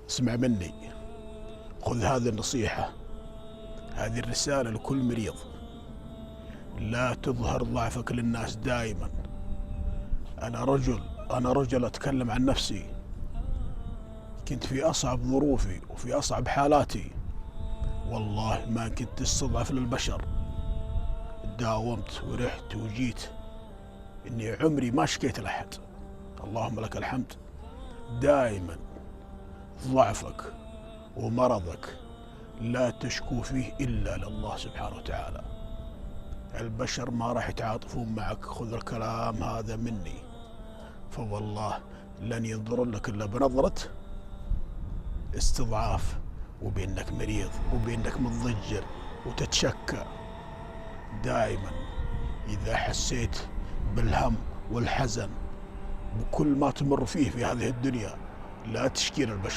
اسمع مني، خذ هذه النصيحة، هذه الرسالة لكل مريض. لا تظهر ضعفك للناس دائما. أنا رجل أتكلم عن نفسي. كنت في أصعب ظروفي وفي أصعب حالاتي، والله ما كنت استضعف للبشر. داومت ورحت وجيت، إني عمري ما شكيت لأحد، اللهم لك الحمد. دائما ضعفك ومرضك لا تشكو فيه إلا لله سبحانه وتعالى. البشر ما راح يتعاطفون معك، خذ الكلام هذا مني، فوالله لن ينظر لك إلا بنظرة استضعاف، وبأنك مريض وبأنك متضجر وتتشكى. دائما إذا حسيت بالهم والحزن بكل ما تمر فيه في هذه الدنيا، لا تشكي للبشر،